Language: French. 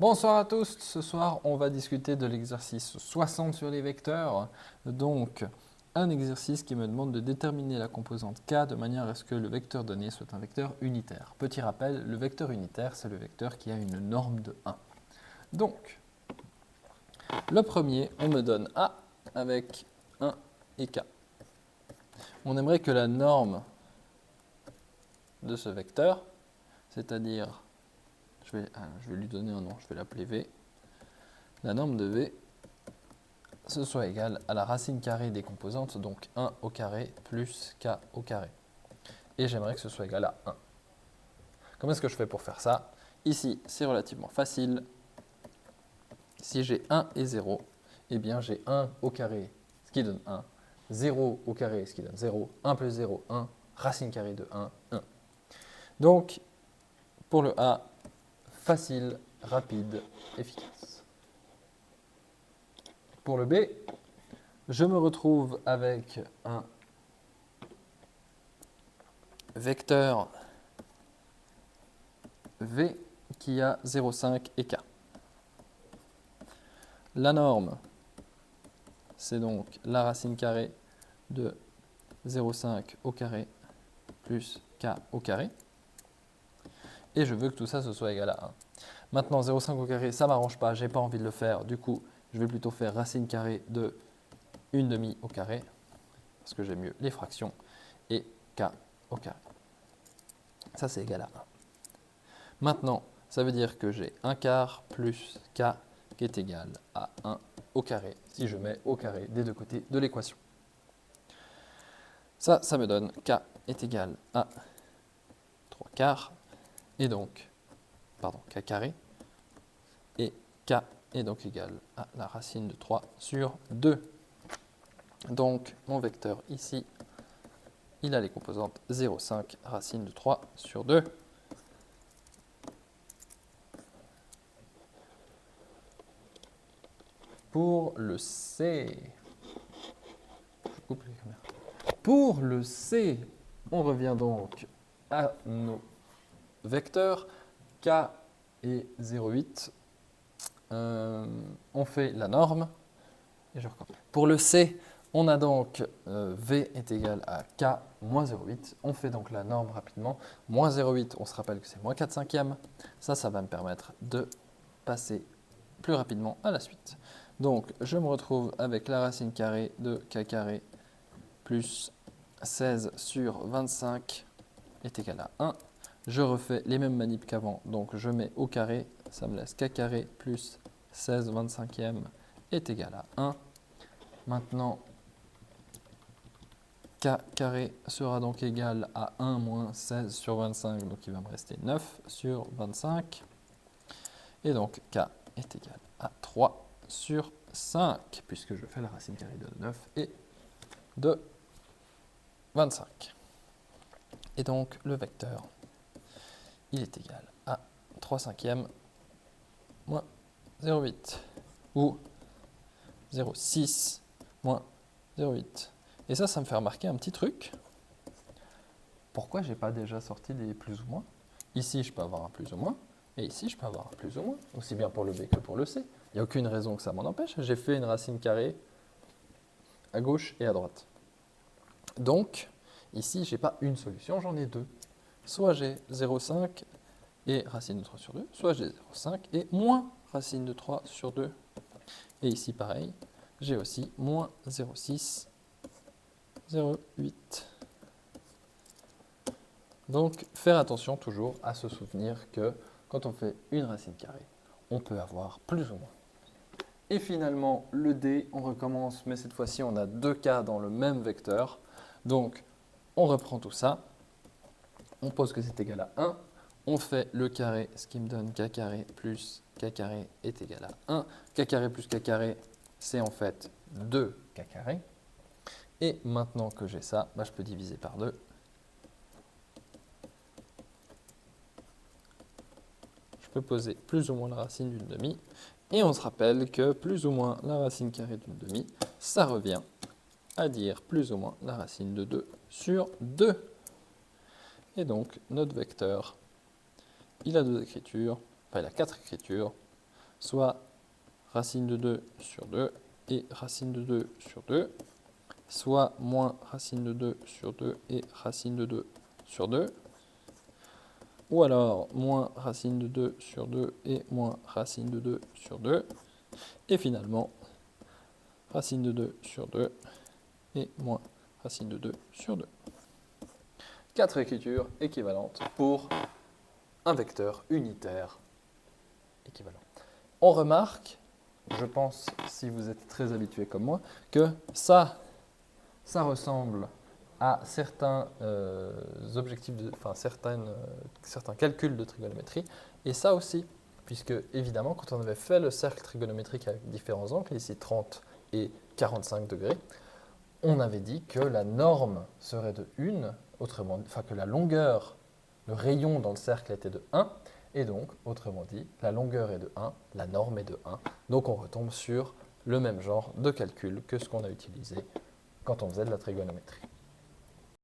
Bonsoir à tous, ce soir on va discuter de l'exercice 60 sur les vecteurs. Donc un exercice qui me demande de déterminer la composante k de manière à ce que le vecteur donné soit un vecteur unitaire. Petit rappel, le vecteur unitaire c'est le vecteur qui a une norme de 1. Donc le premier, on me donne a avec 1 et k. On aimerait que la norme de ce vecteur, c'est-à-dire, je vais lui donner un nom, je vais l'appeler v, la norme de v, ce soit égal à la racine carrée des composantes, donc 1 au carré plus k au carré. Et j'aimerais que ce soit égal à 1. Comment est-ce que je fais pour faire ça? Ici, c'est relativement facile. Si j'ai 1 et 0, eh bien j'ai 1 au carré, ce qui donne 1, 0 au carré, ce qui donne 0, 1 plus 0, 1, racine carrée de 1, 1. Donc, pour le A, facile, rapide, efficace. Pour le B, je me retrouve avec un vecteur V qui a 0,5 et K. La norme, c'est donc la racine carrée de 0,5 au carré plus K au carré. Et je veux que tout ça ce soit égal à 1. Maintenant, 0,5 au carré, ça ne m'arrange pas, je n'ai pas envie de le faire. Du coup, je vais plutôt faire racine carrée de 1 demi au carré, parce que j'aime mieux les fractions, et K au carré. Ça, c'est égal à 1. Maintenant, ça veut dire que j'ai 1 quart plus K qui est égal à 1 au carré, si je mets au carré des deux côtés de l'équation. Ça me donne K est égal à 3 quarts, et donc, K carré, et K est donc égal à la racine de 3 sur 2. Donc, mon vecteur ici, il a les composantes 0,5 racine de 3 sur 2. Pour le C, je coupe les caméras. Pour le C, on revient donc à nos vecteurs K et 0,8. On fait la norme. Et je recommence. Pour le C, on a donc V est égal à K moins 0,8. On fait donc la norme rapidement. Moins 0,8, on se rappelle que c'est moins 4 cinquièmes. Ça va me permettre de passer plus rapidement à la suite. Donc, je me retrouve avec la racine carrée de K carré plus 16 sur 25 est égal à 1. Je refais les mêmes manips qu'avant, donc je mets au carré, ça me laisse K carré plus 16 25e est égal à 1. Maintenant, K carré sera donc égal à 1 moins 16 sur 25, donc il va me rester 9 sur 25. Et donc K est égal à 3 sur 5, puisque je fais la racine carrée de 9 et de 25. Et donc le vecteur, il est égal à 3 cinquièmes moins 0,8 ou 0,6 moins 0,8. Et ça me fait remarquer un petit truc. Pourquoi je n'ai pas déjà sorti des plus ou moins? Ici, je peux avoir un plus ou moins, et ici, je peux avoir un plus ou moins, aussi bien pour le B que pour le C. Il n'y a aucune raison que ça m'en empêche. J'ai fait une racine carrée à gauche et à droite. Donc, ici, je n'ai pas une solution, j'en ai deux. Soit j'ai 0,5 et racine de 3 sur 2, soit j'ai 0,5 et moins racine de 3 sur 2. Et ici, pareil, j'ai aussi moins 0,6, 0,8. Donc, faire attention toujours à se souvenir que quand on fait une racine carrée, on peut avoir plus ou moins. Et finalement, le D, on recommence, mais cette fois-ci, on a deux cas dans le même vecteur. Donc, on reprend tout ça, on pose que c'est égal à 1, on fait le carré, ce qui me donne K carré plus K carré est égal à 1. K carré plus K carré, c'est en fait 2 K carré. Et maintenant que j'ai ça, je peux diviser par 2. Je peux poser plus ou moins la racine d'une demi. Et on se rappelle que plus ou moins la racine carrée d'une demi, ça revient à dire plus ou moins la racine de 2 sur 2. Et donc, notre vecteur, il a deux écritures, enfin il a quatre écritures. soit racine de 2 sur 2 et racine de 2 sur 2, soit moins racine de 2 sur 2 et racine de 2 sur 2, ou alors moins racine de 2 sur 2 et moins racine de 2 sur 2, et finalement racine de 2 sur 2 et moins racine de 2 sur 2. 4 écritures équivalentes pour un vecteur unitaire équivalent. On remarque, je pense, si vous êtes très habitué comme moi, que ça ressemble à certains objectifs, certains calculs de trigonométrie, et ça aussi, puisque évidemment, quand on avait fait le cercle trigonométrique avec différents angles, ici 30 et 45 degrés, on avait dit que la norme serait de 1, que la longueur, le rayon dans le cercle était de 1, et donc, autrement dit, la longueur est de 1, la norme est de 1, donc on retombe sur le même genre de calcul que ce qu'on a utilisé quand on faisait de la trigonométrie.